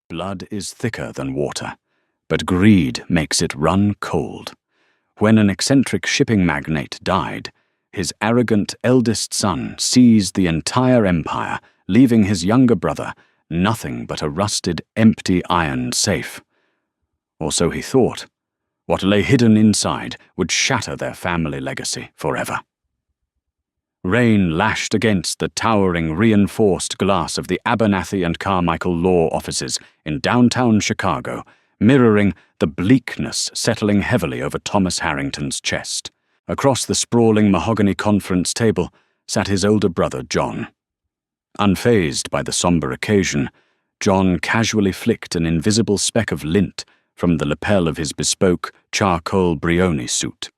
Blood is thicker than water, but greed makes it run cold. When an eccentric shipping magnate died, his arrogant eldest son seized the entire empire, leaving his younger brother nothing but a rusted, empty iron safe. Or so he thought. What lay hidden inside would shatter their family legacy forever. Rain lashed against the towering, reinforced glass of the Abernathy and Carmichael law offices in downtown Chicago, mirroring the bleakness settling heavily over Thomas Harrington's chest. Across the sprawling mahogany conference table sat his older brother, John. Unfazed by the somber occasion, John casually flicked an invisible speck of lint from the lapel of his bespoke charcoal Brioni suit.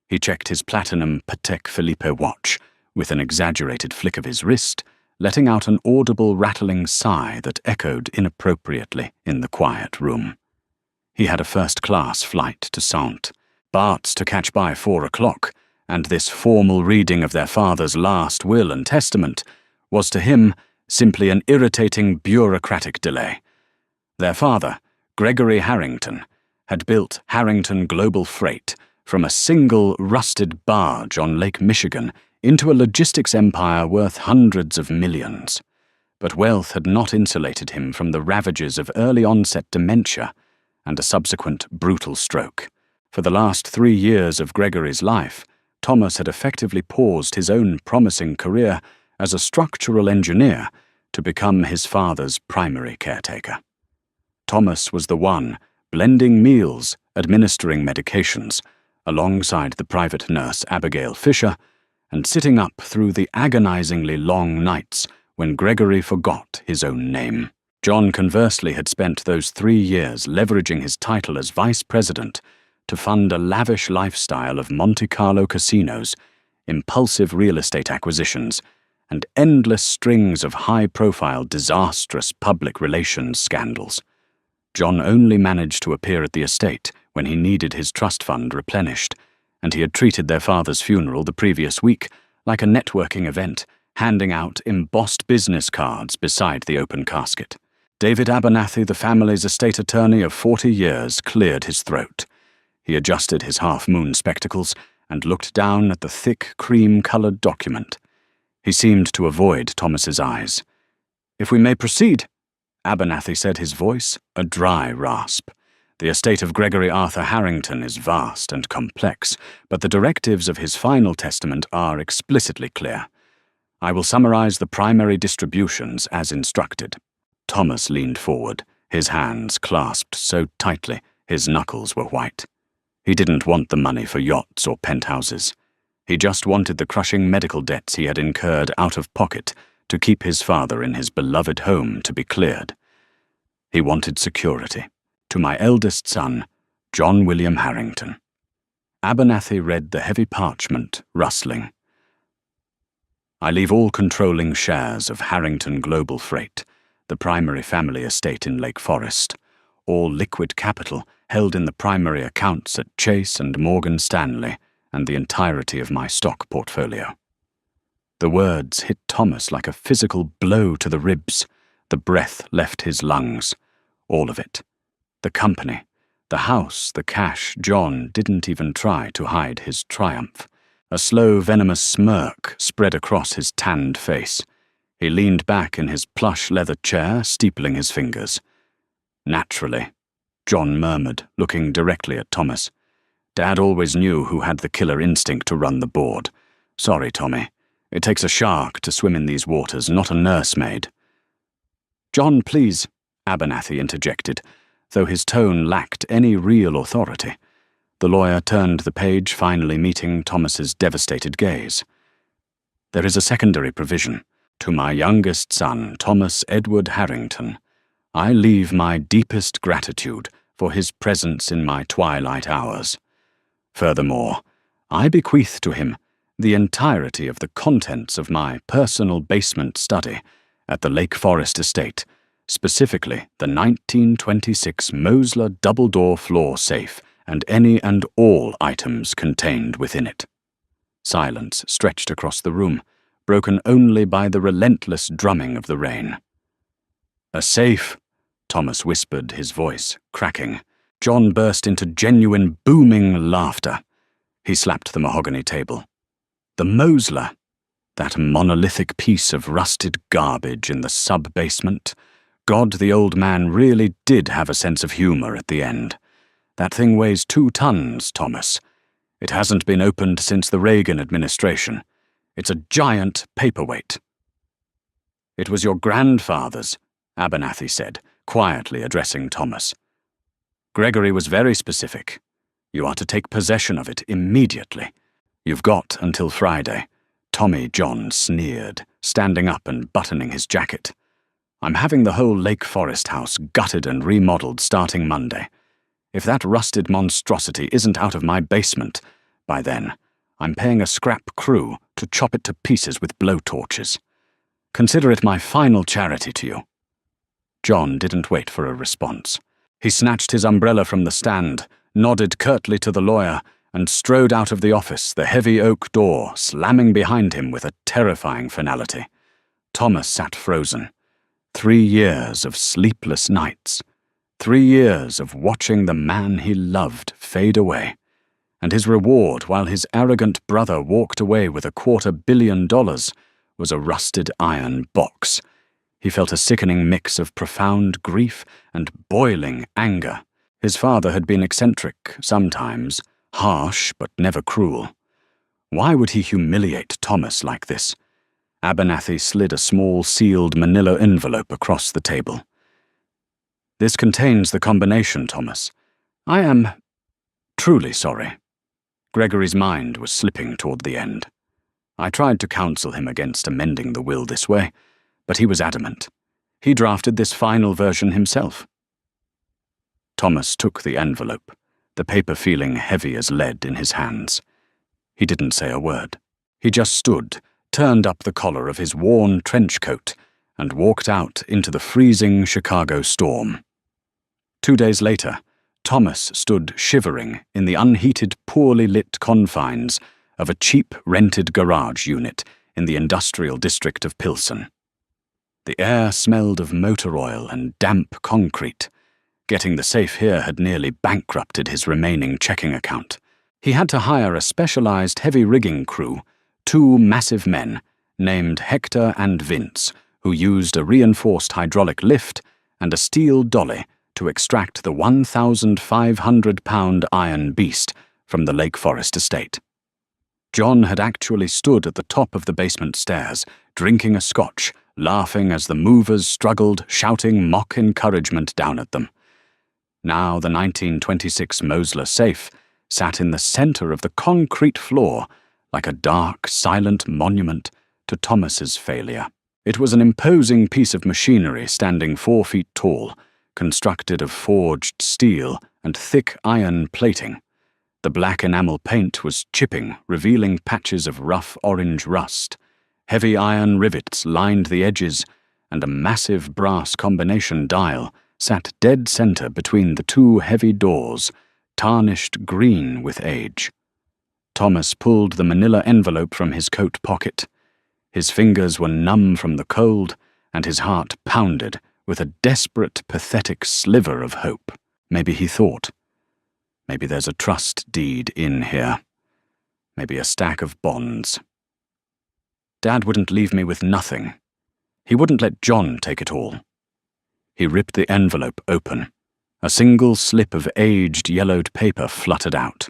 He checked his platinum Patek Philippe watch with an exaggerated flick of his wrist, letting out an audible rattling sigh that echoed inappropriately in the quiet room. He had a first-class flight to Saintes, Bart's to catch by 4 o'clock, and this formal reading of their father's last will and testament was to him simply an irritating bureaucratic delay. Their father, Gregory Harrington, had built Harrington Global Freight from a single rusted barge on Lake Michigan into a logistics empire worth hundreds of millions. But wealth had not insulated him from the ravages of early-onset dementia and a subsequent brutal stroke. For the last 3 years of Gregory's life, Thomas had effectively paused his own promising career as a structural engineer to become his father's primary caretaker. Thomas was the one blending meals, administering medications, alongside the private nurse Abigail Fisher, and sitting up through the agonizingly long nights when Gregory forgot his own name. John, conversely, had spent those 3 years leveraging his title as vice president to fund a lavish lifestyle of Monte Carlo casinos, impulsive real estate acquisitions, and endless strings of high-profile, disastrous public relations scandals. John only managed to appear at the estate when he needed his trust fund replenished, and he had treated their father's funeral the previous week like a networking event, handing out embossed business cards beside the open casket. David Abernathy, the family's estate attorney of 40 years, cleared his throat. He adjusted his half-moon spectacles and looked down at the thick, cream-colored document. He seemed to avoid Thomas's eyes. "If we may proceed," Abernathy said, his voice a dry rasp. "The estate of Gregory Arthur Harrington is vast and complex, but the directives of his final testament are explicitly clear. I will summarize the primary distributions as instructed." Thomas leaned forward, his hands clasped so tightly his knuckles were white. He didn't want the money for yachts or penthouses. He just wanted the crushing medical debts he had incurred out of pocket to keep his father in his beloved home to be cleared. He wanted security. "To my eldest son, John William Harrington." Abernathy read the heavy parchment, rustling. "I leave all controlling shares of Harrington Global Freight, the primary family estate in Lake Forest, all liquid capital held in the primary accounts at Chase and Morgan Stanley, and the entirety of my stock portfolio." The words hit Thomas like a physical blow to the ribs. The breath left his lungs. All of it. The company, the house, the cash. John didn't even try to hide his triumph. A slow, venomous smirk spread across his tanned face. He leaned back in his plush leather chair, steepling his fingers. "Naturally," John murmured, looking directly at Thomas. "Dad always knew who had the killer instinct to run the board. Sorry, Tommy. It takes a shark to swim in these waters, not a nursemaid." "John, please," Abernathy interjected, though his tone lacked any real authority. The lawyer turned the page, finally meeting Thomas's devastated gaze. "There is a secondary provision. To my youngest son, Thomas Edward Harrington, I leave my deepest gratitude for his presence in my twilight hours. Furthermore, I bequeath to him the entirety of the contents of my personal basement study at the Lake Forest estate, specifically the 1926 Mosler double-door floor safe and any and all items contained within it." Silence stretched across the room, broken only by the relentless drumming of the rain. "A safe," Thomas whispered, his voice cracking. John burst into genuine, booming laughter. He slapped the mahogany table. The Mosler, that monolithic piece of rusted garbage in the sub-basement. God, the old man really did have a sense of humor at the end. That thing weighs 2 tons, Thomas. It hasn't been opened since the Reagan administration. It's a giant paperweight. It was your grandfather's, Abernathy said, quietly addressing Thomas. Gregory was very specific. You are to take possession of it immediately. You've got until Friday. Tommy John sneered, standing up and buttoning his jacket. I'm having the whole Lake Forest house gutted and remodeled starting Monday. If that rusted monstrosity isn't out of my basement by then, I'm paying a scrap crew to chop it to pieces with blowtorches. Consider it my final charity to you. John didn't wait for a response. He snatched his umbrella from the stand, nodded curtly to the lawyer, and strode out of the office, the heavy oak door slamming behind him with a terrifying finality. Thomas sat frozen. 3 years of sleepless nights. 3 years of watching the man he loved fade away. And his reward, while his arrogant brother walked away with $250 million, was a rusted iron box. He felt a sickening mix of profound grief and boiling anger. His father had been eccentric, sometimes, harsh but never cruel. Why would he humiliate Thomas like this? Abernathy slid a small sealed manila envelope across the table. This contains the combination, Thomas. I am truly sorry. Gregory's mind was slipping toward the end. I tried to counsel him against amending the will this way, but he was adamant. He drafted this final version himself. Thomas took the envelope, the paper feeling heavy as lead in his hands. He didn't say a word. He just stood, turned up the collar of his worn trench coat, and walked out into the freezing Chicago storm. 2 days later, Thomas stood shivering in the unheated, poorly lit confines of a cheap rented garage unit in the industrial district of Pilsen. The air smelled of motor oil and damp concrete. Getting the safe here had nearly bankrupted his remaining checking account. He had to hire a specialized heavy rigging crew, 2 massive men, named Hector and Vince, who used a reinforced hydraulic lift and a steel dolly to extract the 1,500-pound iron beast from the Lake Forest estate. John had actually stood at the top of the basement stairs, drinking a scotch, laughing as the movers struggled, shouting mock encouragement down at them. Now the 1926 Mosler safe sat in the center of the concrete floor like a dark, silent monument to Thomas's failure. It was an imposing piece of machinery standing 4 feet tall, constructed of forged steel and thick iron plating. The black enamel paint was chipping, revealing patches of rough orange rust. Heavy iron rivets lined the edges, and a massive brass combination dial sat dead center between the 2 heavy doors, tarnished green with age. Thomas pulled the manila envelope from his coat pocket. His fingers were numb from the cold, and his heart pounded with a desperate, pathetic sliver of hope. Maybe he thought, maybe there's a trust deed in here. Maybe a stack of bonds. Dad wouldn't leave me with nothing. He wouldn't let John take it all. He ripped the envelope open. A single slip of aged, yellowed paper fluttered out.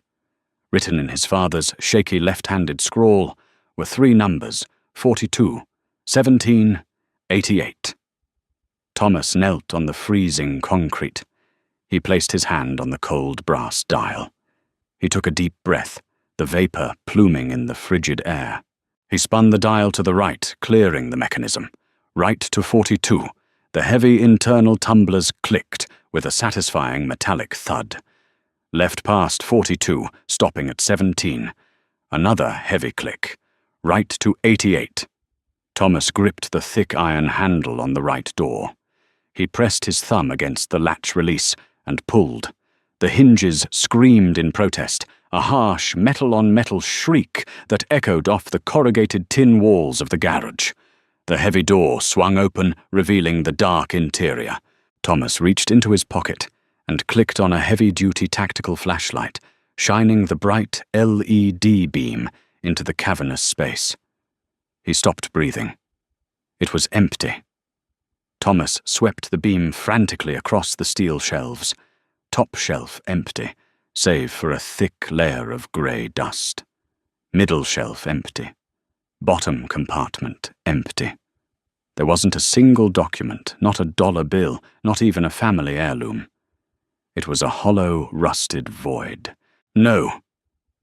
Written in his father's shaky left-handed scrawl were 3 numbers, 42, 17, 88. Thomas knelt on the freezing concrete. He placed his hand on the cold brass dial. He took a deep breath, the vapor pluming in the frigid air. He spun the dial to the right, clearing the mechanism. Right to 42. The heavy internal tumblers clicked with a satisfying metallic thud. Left past 42, stopping at 17. Another heavy click. Right to 88. Thomas gripped the thick iron handle on the right door. He pressed his thumb against the latch release and pulled. The hinges screamed in protest, a harsh metal-on-metal shriek that echoed off the corrugated tin walls of the garage. The heavy door swung open, revealing the dark interior. Thomas reached into his pocket and clicked on a heavy-duty tactical flashlight, shining the bright LED beam into the cavernous space. He stopped breathing. It was empty. Thomas swept the beam frantically across the steel shelves, top shelf empty, save for a thick layer of grey dust. Middle shelf empty. Bottom compartment empty. There wasn't a single document, not a dollar bill, not even a family heirloom. It was a hollow, rusted void. "No!"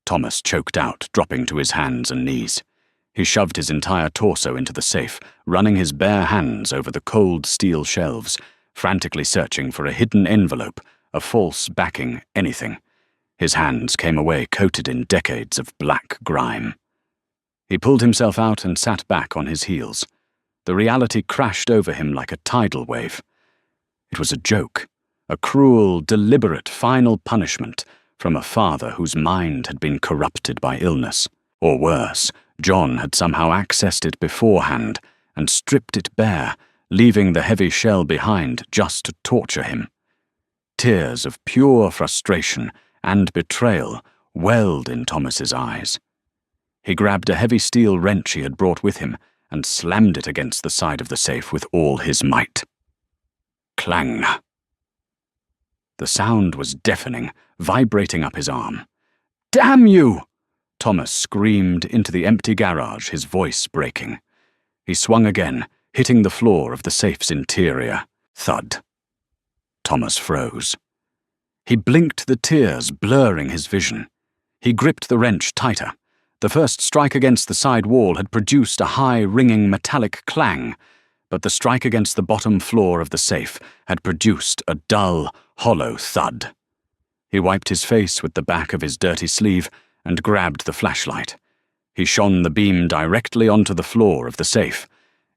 Thomas choked out, dropping to his hands and knees. He shoved his entire torso into the safe, running his bare hands over the cold steel shelves, frantically searching for a hidden envelope, a false backing, anything. His hands came away coated in decades of black grime. He pulled himself out and sat back on his heels. The reality crashed over him like a tidal wave. It was a joke, a cruel, deliberate final punishment from a father whose mind had been corrupted by illness. Or worse, John had somehow accessed it beforehand and stripped it bare, leaving the heavy shell behind just to torture him. Tears of pure frustration and betrayal welled in Thomas's eyes. He grabbed a heavy steel wrench he had brought with him and slammed it against the side of the safe with all his might. Clang! The sound was deafening, vibrating up his arm. "Damn you!" Thomas screamed into the empty garage, his voice breaking. He swung again, hitting the floor of the safe's interior. Thud. Thomas froze. He blinked, the tears blurring his vision. He gripped the wrench tighter. The first strike against the side wall had produced a high, ringing metallic clang, but the strike against the bottom floor of the safe had produced a dull, hollow thud. He wiped his face with the back of his dirty sleeve and grabbed the flashlight. He shone the beam directly onto the floor of the safe.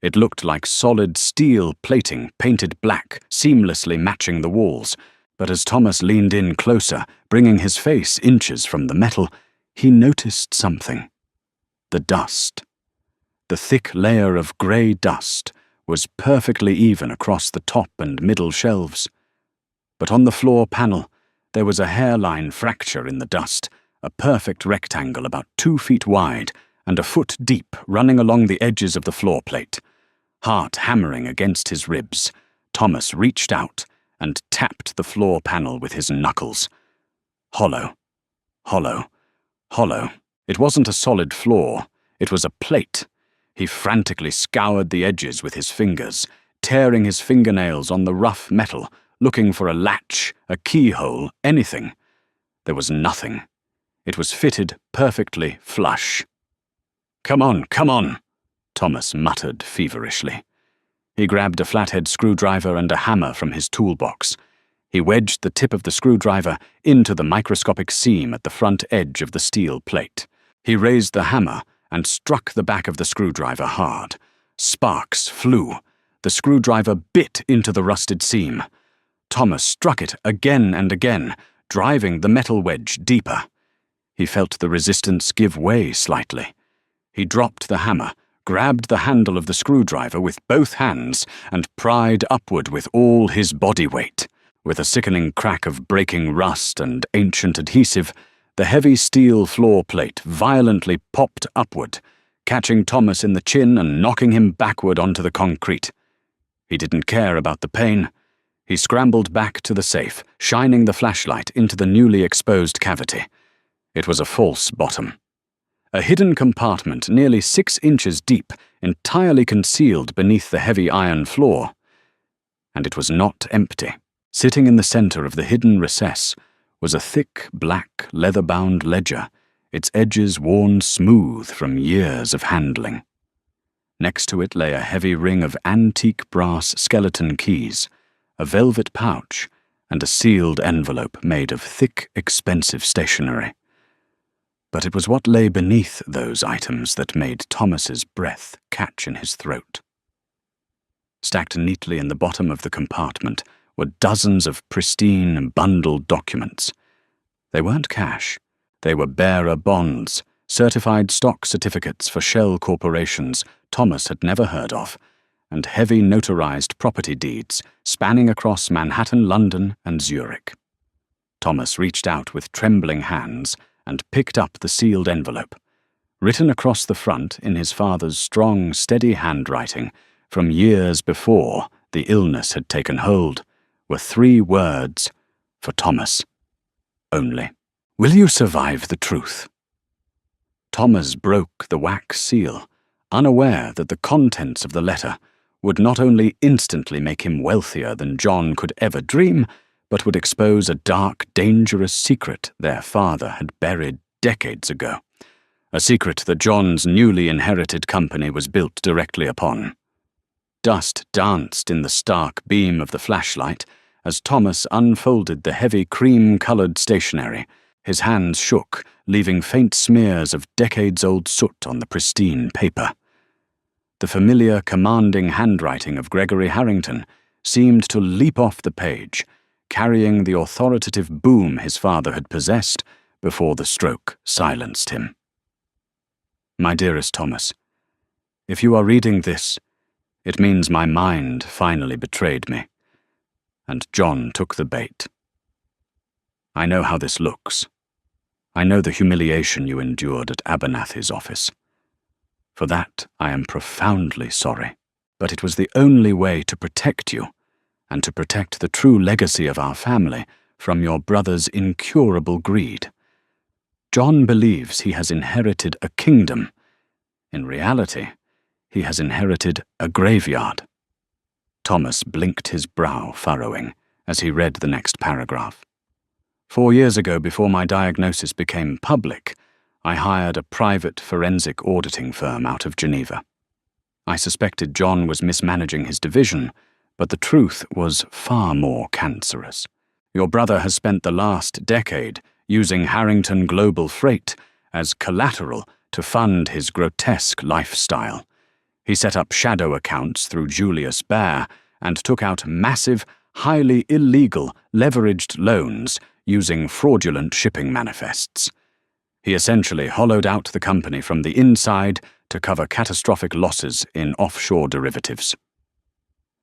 It looked like solid steel plating painted black, seamlessly matching the walls, but as Thomas leaned in closer, bringing his face inches from the metal, he noticed something. The dust. The thick layer of grey dust was perfectly even across the top and middle shelves. But on the floor panel, there was a hairline fracture in the dust, a perfect rectangle about 2 feet wide and a foot deep running along the edges of the floor plate. Heart hammering against his ribs, Thomas reached out and tapped the floor panel with his knuckles. Hollow. Hollow. Hollow. It wasn't a solid floor. It was a plate. He frantically scoured the edges with his fingers, tearing his fingernails on the rough metal, looking for a latch, a keyhole, anything. There was nothing. It was fitted perfectly flush. "Come on, come on," Thomas muttered feverishly. He grabbed a flathead screwdriver and a hammer from his toolbox. He wedged the tip of the screwdriver into the microscopic seam at the front edge of the steel plate. He raised the hammer and struck the back of the screwdriver hard. Sparks flew. The screwdriver bit into the rusted seam. Thomas struck it again and again, driving the metal wedge deeper. He felt the resistance give way slightly. He dropped the hammer, grabbed the handle of the screwdriver with both hands, and pried upward with all his body weight. With a sickening crack of breaking rust and ancient adhesive, the heavy steel floor plate violently popped upward, catching Thomas in the chin and knocking him backward onto the concrete. He didn't care about the pain. He scrambled back to the safe, shining the flashlight into the newly exposed cavity. It was a false bottom. A hidden compartment nearly 6 inches deep, entirely concealed beneath the heavy iron floor. And it was not empty. Sitting in the center of the hidden recess was a thick, black, leather-bound ledger, its edges worn smooth from years of handling. Next to it lay a heavy ring of antique brass skeleton keys, a velvet pouch, and a sealed envelope made of thick, expensive stationery. But it was what lay beneath those items that made Thomas's breath catch in his throat. Stacked neatly in the bottom of the compartment were dozens of pristine, bundled documents. They weren't cash. They were bearer bonds, certified stock certificates for shell corporations Thomas had never heard of, and heavy notarized property deeds spanning across Manhattan, London, and Zurich. Thomas reached out with trembling hands and picked up the sealed envelope. Written across the front in his father's strong, steady handwriting from years before the illness had taken hold were 3 words for Thomas only. "Will you survive the truth?" Thomas broke the wax seal, unaware that the contents of the letter would not only instantly make him wealthier than John could ever dream, but would expose a dark, dangerous secret their father had buried decades ago. A secret that John's newly inherited company was built directly upon. Dust danced in the stark beam of the flashlight as Thomas unfolded the heavy cream-colored stationery. His hands shook, leaving faint smears of decades-old soot on the pristine paper. The familiar, commanding handwriting of Gregory Harrington seemed to leap off the page, carrying the authoritative boom his father had possessed before the stroke silenced him. "My dearest Thomas, if you are reading this, it means my mind finally betrayed me, and John took the bait. I know how this looks. I know the humiliation you endured at Abernathy's office. For that, I am profoundly sorry, but it was the only way to protect you, and to protect the true legacy of our family from your brother's incurable greed. John believes he has inherited a kingdom. In reality, he has inherited a graveyard." Thomas blinked his brow, furrowing, as he read the next paragraph. 4 years ago, before my diagnosis became public, I hired a private forensic auditing firm out of Geneva. I suspected John was mismanaging his division, but the truth was far more cancerous. Your brother has spent the last decade using Harrington Global Freight as collateral to fund his grotesque lifestyle. He set up shadow accounts through Julius Baer and took out massive, highly illegal, leveraged loans using fraudulent shipping manifests. He essentially hollowed out the company from the inside to cover catastrophic losses in offshore derivatives.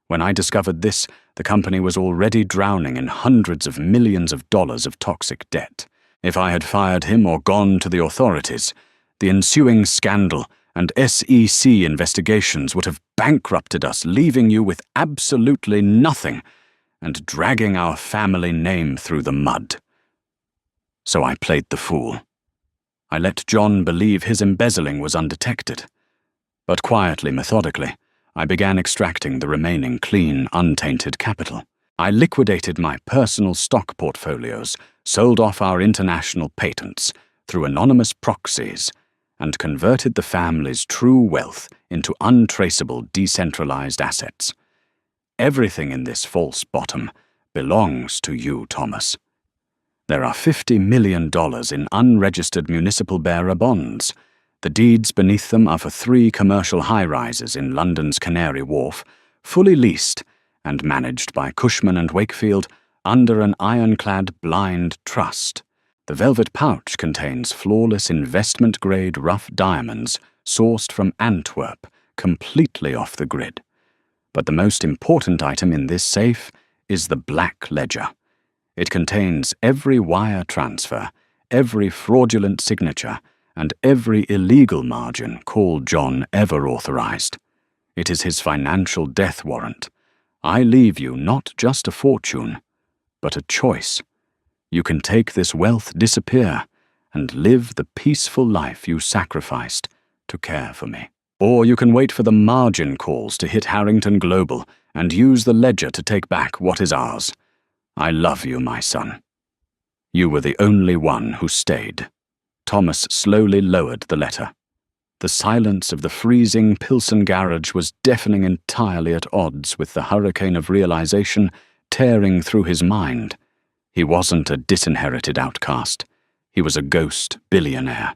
When I discovered this, the company was already drowning in hundreds of millions of dollars of toxic debt. If I had fired him or gone to the authorities, the ensuing scandal and SEC investigations would have bankrupted us, leaving you with absolutely nothing and dragging our family name through the mud. So I played the fool. I let John believe his embezzling was undetected. But quietly, methodically, I began extracting the remaining clean, untainted capital. I liquidated my personal stock portfolios, sold off our international patents through anonymous proxies, and converted the family's true wealth into untraceable, decentralized assets. Everything in this false bottom belongs to you, Thomas. There are $50 million in unregistered municipal bearer bonds. The deeds beneath them are for 3 commercial high-rises in London's Canary Wharf, fully leased and managed by Cushman & Wakefield under an ironclad blind trust. The velvet pouch contains flawless investment-grade rough diamonds sourced from Antwerp, completely off the grid. But the most important item in this safe is the black ledger. It contains every wire transfer, every fraudulent signature, and every illegal margin called John ever authorized. It is his financial death warrant. I leave you not just a fortune, but a choice. You can take this wealth, disappear, and live the peaceful life you sacrificed to care for me. Or you can wait for the margin calls to hit Harrington Global and use the ledger to take back what is ours. I love you, my son. You were the only one who stayed. Thomas slowly lowered the letter. The silence of the freezing Pilsen garage was deafening, entirely at odds with the hurricane of realization tearing through his mind. He wasn't a disinherited outcast. He was a ghost billionaire.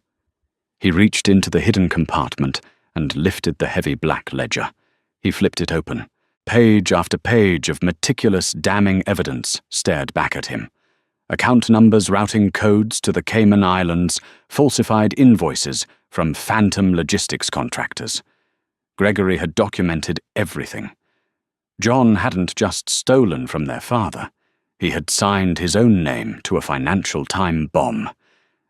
He reached into the hidden compartment and lifted the heavy black ledger. He flipped it open. Page after page of meticulous, damning evidence stared back at him. Account numbers routing codes to the Cayman Islands, falsified invoices from phantom logistics contractors. Gregory had documented everything. John hadn't just stolen from their father. He had signed his own name to a Financial Time bomb,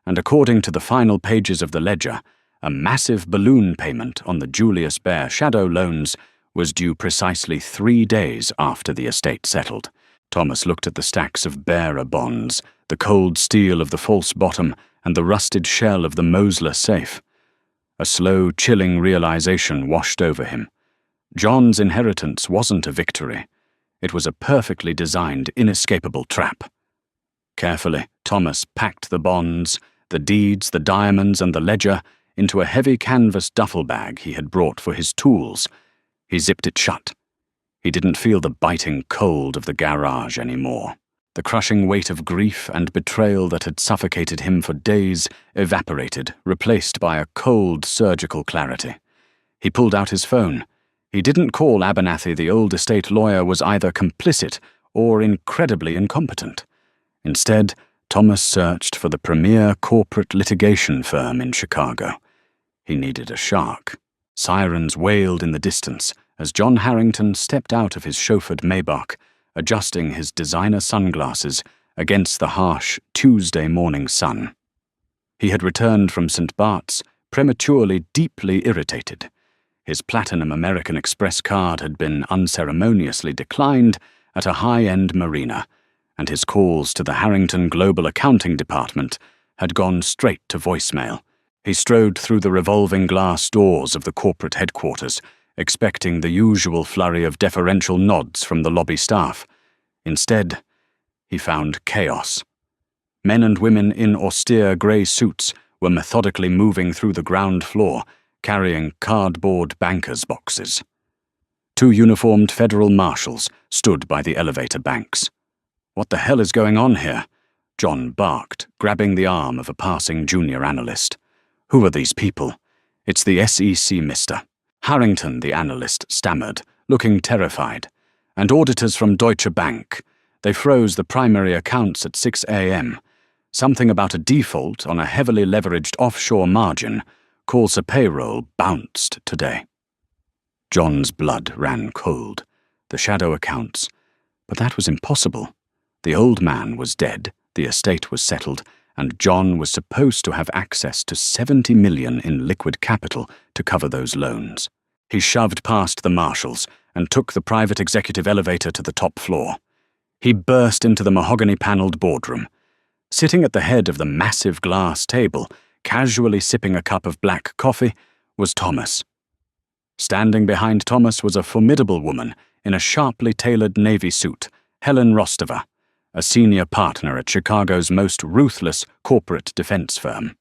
and according to the final pages of the ledger, a massive balloon payment on the Julius Baer shadow loans was due precisely 3 days after the estate settled. Thomas looked at the stacks of bearer bonds, the cold steel of the false bottom, and the rusted shell of the Mosler safe. A slow, chilling realization washed over him. John's inheritance wasn't a victory. It was a perfectly designed, inescapable trap. Carefully, Thomas packed the bonds, the deeds, the diamonds, and the ledger into a heavy canvas duffel bag he had brought for his tools. He zipped it shut. He didn't feel the biting cold of the garage anymore. The crushing weight of grief and betrayal that had suffocated him for days evaporated, replaced by a cold, surgical clarity. He pulled out his phone. He didn't call Abernathy. The old estate lawyer was either complicit or incredibly incompetent. Instead, Thomas searched for the premier corporate litigation firm in Chicago. He needed a shark. Sirens wailed in the distance as John Harrington stepped out of his chauffeured Maybach, adjusting his designer sunglasses against the harsh Tuesday morning sun. He had returned from St. Bart's prematurely deeply irritated. His platinum American Express card had been unceremoniously declined at a high-end marina, and his calls to the Harrington Global Accounting Department had gone straight to voicemail. He strode through the revolving glass doors of the corporate headquarters, expecting the usual flurry of deferential nods from the lobby staff. Instead, he found chaos. Men and women in austere grey suits were methodically moving through the ground floor, carrying cardboard bankers' boxes. 2 uniformed federal marshals stood by the elevator banks. "What the hell is going on here?" John barked, grabbing the arm of a passing junior analyst. "Who are these people?" "It's the SEC, mister." Harrington, the analyst, stammered, looking terrified. "And auditors from Deutsche Bank. They froze the primary accounts at 6 a.m. Something about a default on a heavily leveraged offshore margin. Calls a payroll bounced today." John's blood ran cold. The shadow accounts. But that was impossible. The old man was dead, the estate was settled, and John was supposed to have access to $70 million in liquid capital to cover those loans. He shoved past the marshals and took the private executive elevator to the top floor. He burst into the mahogany-paneled boardroom. Sitting at the head of the massive glass table, casually sipping a cup of black coffee, was Thomas. Standing behind Thomas was a formidable woman in a sharply tailored navy suit, Helen Rostova, a senior partner at Chicago's most ruthless corporate defense firm.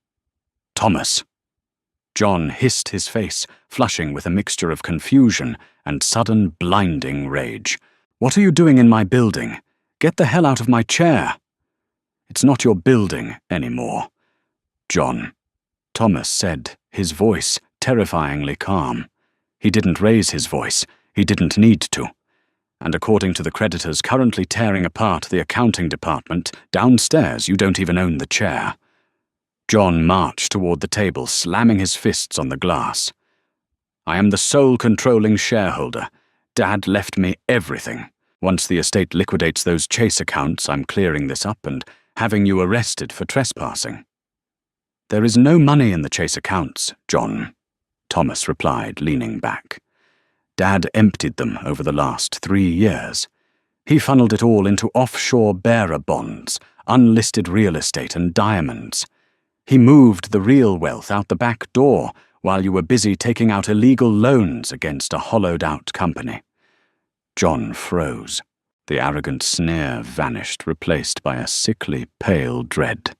"Thomas." John hissed his face, flushing with a mixture of confusion and sudden blinding rage. "What are you doing in my building? Get the hell out of my chair." "It's not your building anymore." "John," Thomas said, his voice terrifyingly calm. He didn't raise his voice. He didn't need to. And according to the creditors currently tearing apart the accounting department, downstairs you don't even own the chair. John marched toward the table, slamming his fists on the glass. "I am the sole controlling shareholder. Dad left me everything. Once the estate liquidates those Chase accounts, I'm clearing this up and having you arrested for trespassing." "There is no money in the Chase accounts, John," Thomas replied, leaning back. "Dad emptied them over the last 3 years. He funneled it all into offshore bearer bonds, unlisted real estate, and diamonds. He moved the real wealth out the back door while you were busy taking out illegal loans against a hollowed-out company." John froze. The arrogant sneer vanished, replaced by a sickly, pale dread.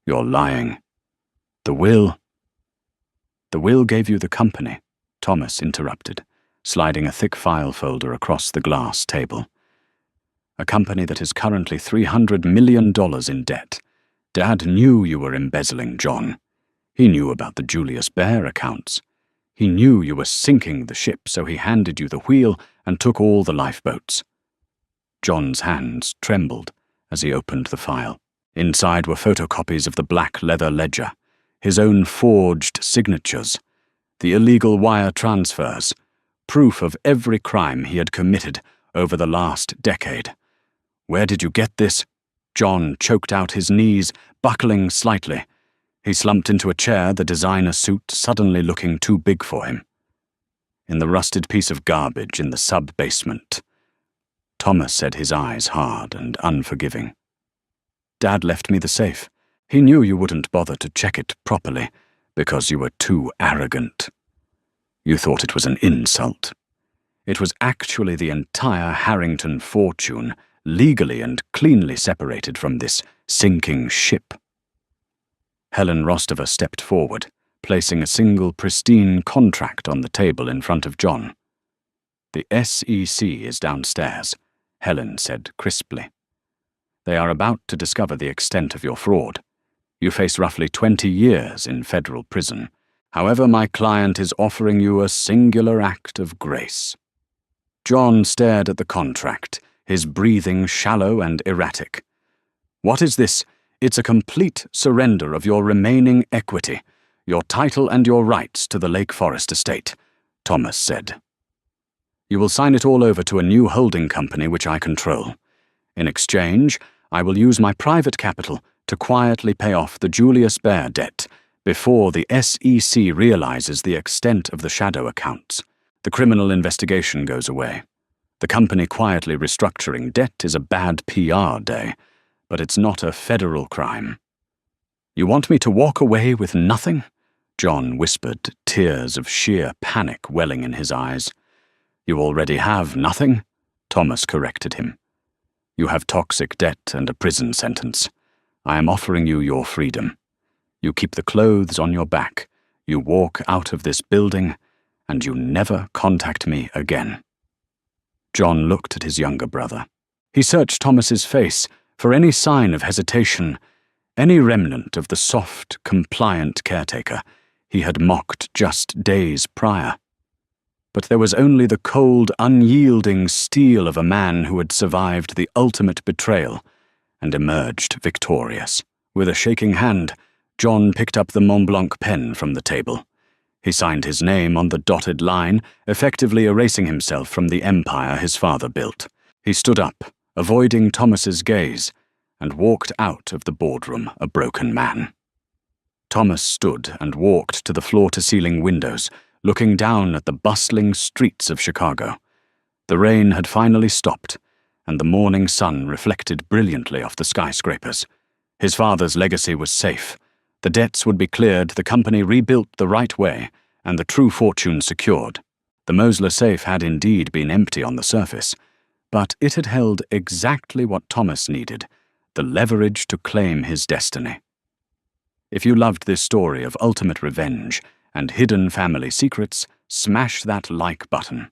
"You're lying. The will—" "The will gave you the company," Thomas interrupted, sliding a thick file folder across the glass table. "A company that is currently $300 million in debt. Dad knew you were embezzling, John. He knew about the Julius Baer accounts. He knew you were sinking the ship, so he handed you the wheel and took all the lifeboats." John's hands trembled as he opened the file. Inside were photocopies of the black leather ledger, his own forged signatures. the illegal wire transfers, proof of every crime he had committed over the last decade. "Where did you get this?" John choked out his knees, buckling slightly. He slumped into a chair, the designer suit suddenly looking too big for him. "In the rusted piece of garbage in the sub-basement." Thomas said, his eyes hard and unforgiving. "Dad left me the safe. He knew you wouldn't bother to check it properly, because you were too arrogant. You thought it was an insult. It was actually the entire Harrington fortune, legally and cleanly separated from this sinking ship." Helen Rostova stepped forward, placing a single pristine contract on the table in front of John. "The SEC is downstairs," Helen said crisply. "They are about to discover the extent of your fraud. You face roughly 20 years in federal prison. However, my client is offering you a singular act of grace." John stared at the contract, his breathing shallow and erratic. "What is this? It's a complete surrender of your remaining equity, your title and your rights to the Lake Forest estate," Thomas said. "You will sign it all over to a new holding company which I control. In exchange, I will use my private capital to quietly pay off the Julius Baer debt before the SEC realizes the extent of the shadow accounts. The criminal investigation goes away. The company quietly restructuring debt is a bad PR day, but it's not a federal crime." "You want me to walk away with nothing?" John whispered, tears of sheer panic welling in his eyes. "You already have nothing," Thomas corrected him. "You have toxic debt and a prison sentence. I am offering you your freedom. You keep the clothes on your back, you walk out of this building, and you never contact me again." John looked at his younger brother. He searched Thomas's face for any sign of hesitation, any remnant of the soft, compliant caretaker he had mocked just days prior. But there was only the cold, unyielding steel of a man who had survived the ultimate betrayal and emerged victorious. With a shaking hand, John picked up the Mont Blanc pen from the table. He signed his name on the dotted line, effectively erasing himself from the empire his father built. He stood up, avoiding Thomas's gaze, and walked out of the boardroom a broken man. Thomas stood and walked to the floor-to-ceiling windows, looking down at the bustling streets of Chicago. The rain had finally stopped, and the morning sun reflected brilliantly off the skyscrapers. His father's legacy was safe. The debts would be cleared, the company rebuilt the right way, and the true fortune secured. The Mosler safe had indeed been empty on the surface, but it had held exactly what Thomas needed, the leverage to claim his destiny. If you loved this story of ultimate revenge and hidden family secrets, smash that like button.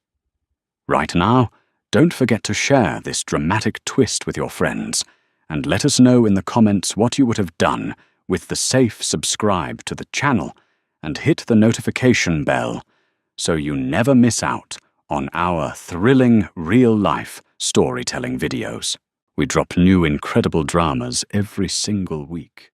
Right now, don't forget to share this dramatic twist with your friends, and let us know in the comments what you would have done with the safe subscribe to the channel and hit the notification bell so you never miss out on our thrilling real-life storytelling videos. We drop new incredible dramas every single week.